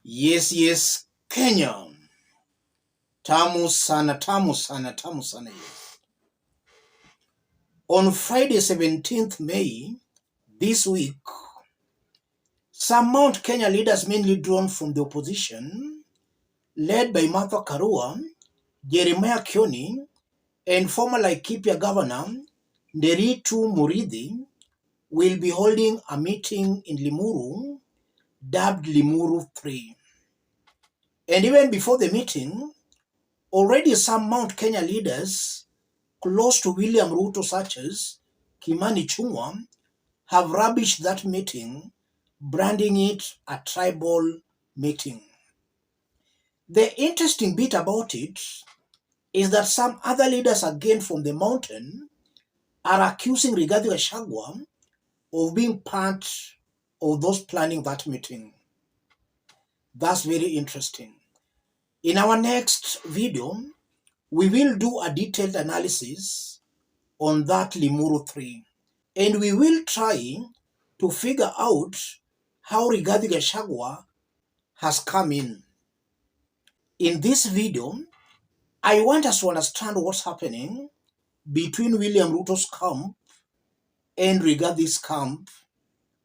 Yes, Kenya. Tamu sana, yes. On Friday, 17th May, this week, some Mount Kenya leaders, mainly drawn from the opposition, led by Martha Karua, Jeremiah Kioni, and former Laikipia Governor Nderitu Muridhi, will be holding a meeting in Limuru, dubbed Limuru 3. And even before the meeting, already some Mount Kenya leaders close to William Ruto, such as Kimani Ichung'wah, have rubbished that meeting, branding it a tribal meeting. The interesting bit about it is that some other leaders, again from the mountain, are accusing Rigathi Gachagua of being part of those planning that meeting. That's very interesting. In our next video, we will do a detailed analysis on that Limuru 3. And we will try to figure out how Rigathi Gachagua has come in. In this video, I want us to understand what's happening between William Ruto's camp and Rigathi's camp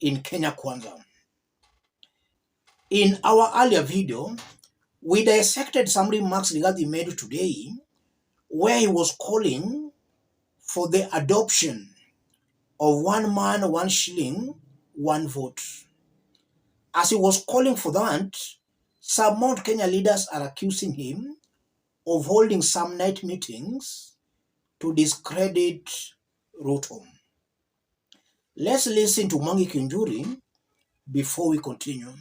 in Kenya Kwanza. In our earlier video, we dissected some remarks Rigathi made today where he was calling for the adoption of 1 man, 1 shilling, 1 vote. As he was calling for that, some Mount Kenya leaders are accusing him of holding some night meetings to discredit Ruto. Let's listen to Mwangi KIUNJURI before we continue.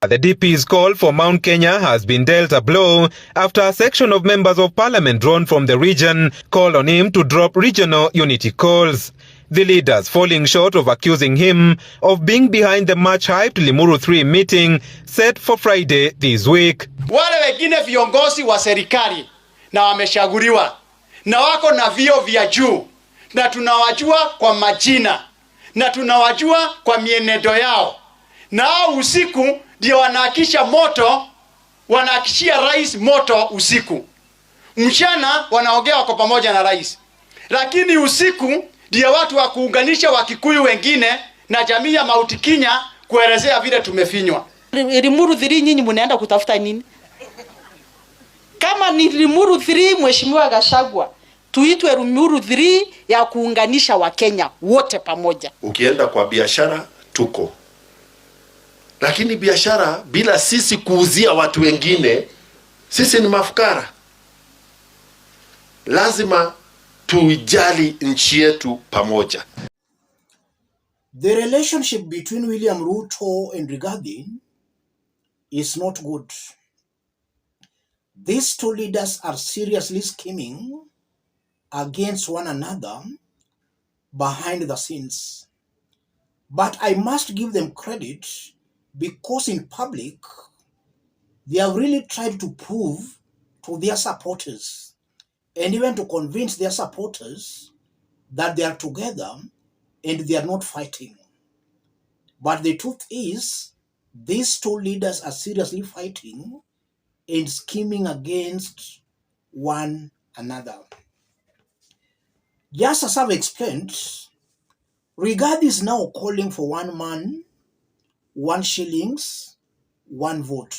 The DP's call for Mount Kenya has been dealt a blow after a section of members of parliament drawn from the region called on him to drop regional unity calls. The leaders falling short of accusing him of being behind the much-hyped Limuru 3 meeting set for Friday this week. Wale wengine viongozi wa serikali na wameshaguliwa na wako na vio vya juu na tunawajua kwa majina na tunawajua kwa mienendo yao, na usiku ndio wanaakisha moto, wanaakishia rais moto usiku. Mchana wanaongea wako pamoja na rais, lakini usiku ndio watu wa kuunganisha Wakikuyu wengine na jamii ya Mount Kenya kuelezea vile tumefinywa. Limuru 3 nyinyi mnaenda kutafuta nini? Kama ni Limuru 3, Mheshimiwa Gachagua, tuitwe Limuru 3 ya kuunganisha Wakenya wote pamoja. Ukienda kwa biashara tuko, lakini biashara bila sisi kuuzia watu wengine, sisi ni mafukara. Lazima tuijali nchi yetu pamoja. The relationship between William Ruto and Rigathi is not good. These two leaders are seriously scheming against one another behind the scenes. But I must give them credit because in public, they have really tried to prove to their supporters and even to convince their supporters that they are together and they are not fighting. But the truth is, these two leaders are seriously fighting and scheming against one another. Just as I've explained, Rigathi is now calling for 1 man, 1 shillings, 1 vote.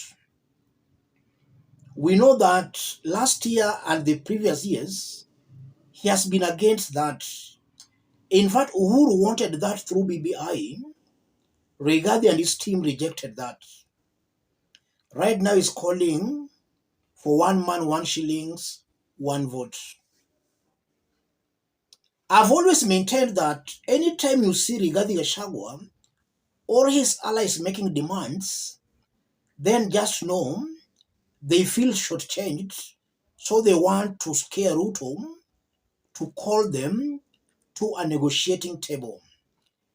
We know that last year and the previous years, he has been against that. In fact, Uhuru wanted that through BBI. Rigathi and his team rejected that. Right now he's calling for 1 man, 1 shillings, 1 vote. I've always maintained that anytime you see Rigathi Gachagua or his allies making demands, then just know they feel shortchanged, so they want to scare Ruto to call them to a negotiating table.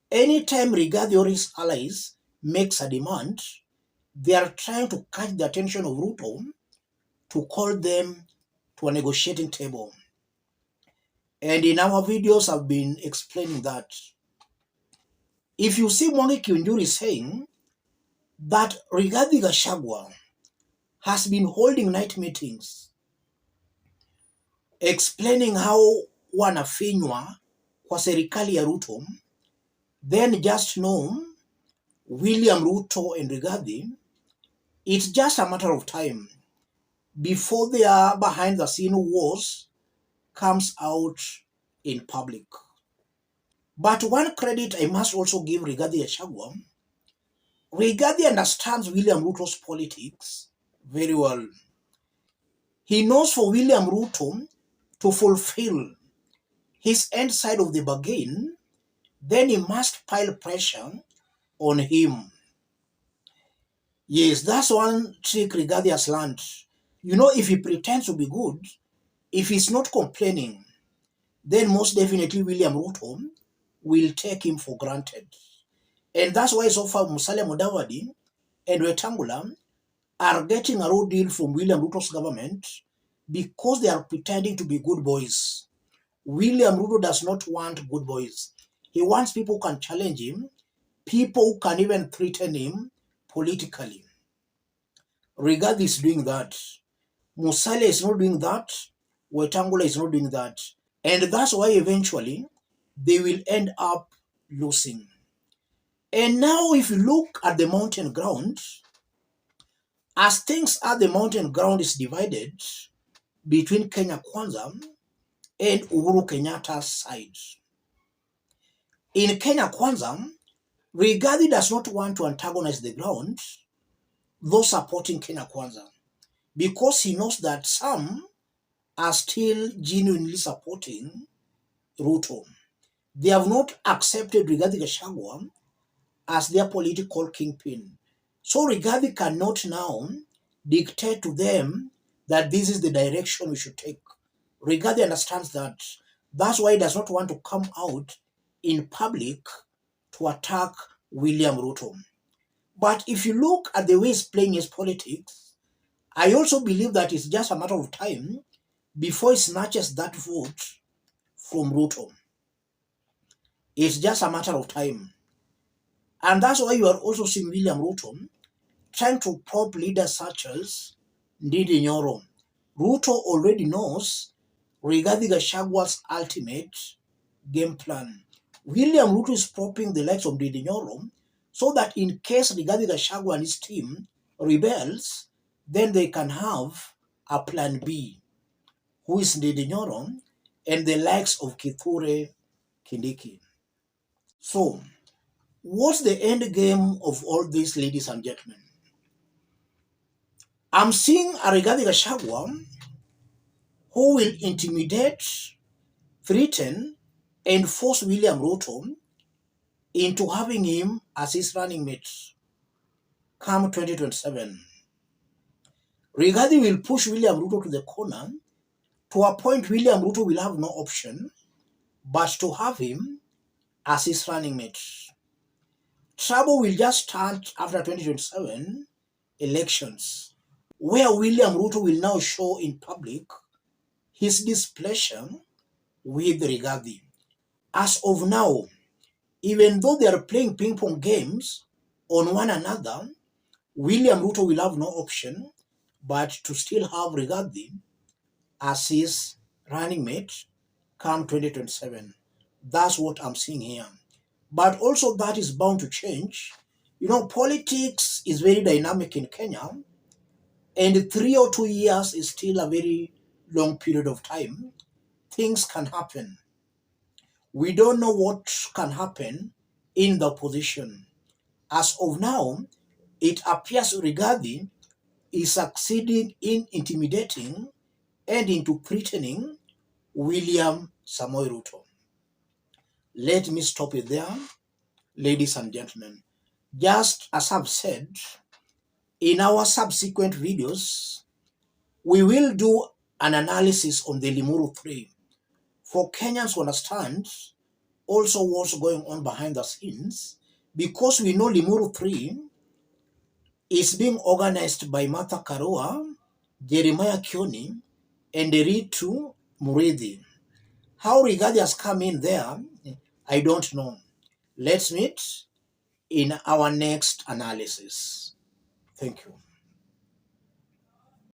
Anytime Rigathi or his allies makes a demand, they are trying to catch the attention of Ruto to call them to a negotiating table. And in our videos, I've been explaining that. If you see Mwangi KIUNJURI saying that Rigathi Gachagua has been holding night meetings explaining how wanafinywa kwa serikali ya Ruto, then just know William Ruto and Rigathi, it's just a matter of time before their behind the scene wars comes out in public. But one credit I must also give Rigathi Gachagua, Rigathi understands William Ruto's politics very well. He knows for William Ruto to fulfill his end side of the bargain, then he must pile pressure on him. Yes, that's one trick Rigathi has learned. You know, if he pretends to be good, if he's not complaining, then most definitely William Ruto will take him for granted. And that's why so far Musalia Mudavadi and Wetangula are getting a raw deal from William Ruto's government because they are pretending to be good boys. William Ruto does not want good boys. He wants people who can challenge him, people who can even threaten him politically. Rigathi is doing that. Musalia is not doing that. Wetangula is not doing that. And that's why eventually they will end up losing. And now if you look at the mountain ground, as things are, the mountain ground is divided between Kenya Kwanza and Uhuru Kenyatta's side. In Kenya Kwanza, Rigathi does not want to antagonize the ground, those supporting Kenya Kwanza, because he knows that some are still genuinely supporting Ruto. They have not accepted Rigathi Gachagua as their political kingpin. So Rigathi cannot now dictate to them that this is the direction we should take. Rigathi understands that. That's why he does not want to come out in public to attack William Ruto. But if you look at the way he's playing his politics, I also believe that it's just a matter of time before he snatches that vote from Ruto. It's just a matter of time. And that's why you are also seeing William Ruto trying to prop leaders such as Ndindi Nyoro. Ruto already knows Rigathi Gachagua's ultimate game plan. William Ruto is propping the likes of Ndindi Nyoro so that in case Rigathi Gachagua and his team rebels, then they can have a plan B, who is Ndindi Nyoro and the likes of Kithure Kindiki. So, what's the end game of all this, ladies and gentlemen? I'm seeing a Rigathi Gachagua who will intimidate, threaten, and force William Ruto into having him as his running mate come 2027. Rigathi will push William Ruto to the corner to a point William Ruto will have no option but to have him as his running mate. Trouble will just start after 2027 elections, where William Ruto will now show in public his displeasure with Rigathi. As of now, even though they are playing ping-pong games on one another, William Ruto will have no option but to still have Rigathi as his running mate come 2027. That's what I'm seeing here. But also that is bound to change. You know, politics is very dynamic in Kenya, and 3 or 2 years is still a very long period of time. Things can happen. We don't know what can happen in the opposition. As of now, it appears Rigathi is succeeding in intimidating and into threatening William Samoei Ruto. Let me stop it there, ladies and gentlemen. Just as I've said, in our subsequent videos, we will do an analysis on the Limuru 3 for Kenyans to understand also what's going on behind the scenes, because we know Limuru 3 is being organized by Martha Karua, Jeremiah Kioni, and Ritu Muridhi. How Rigathi has come in there, I don't know. Let's meet in our next analysis. Thank you.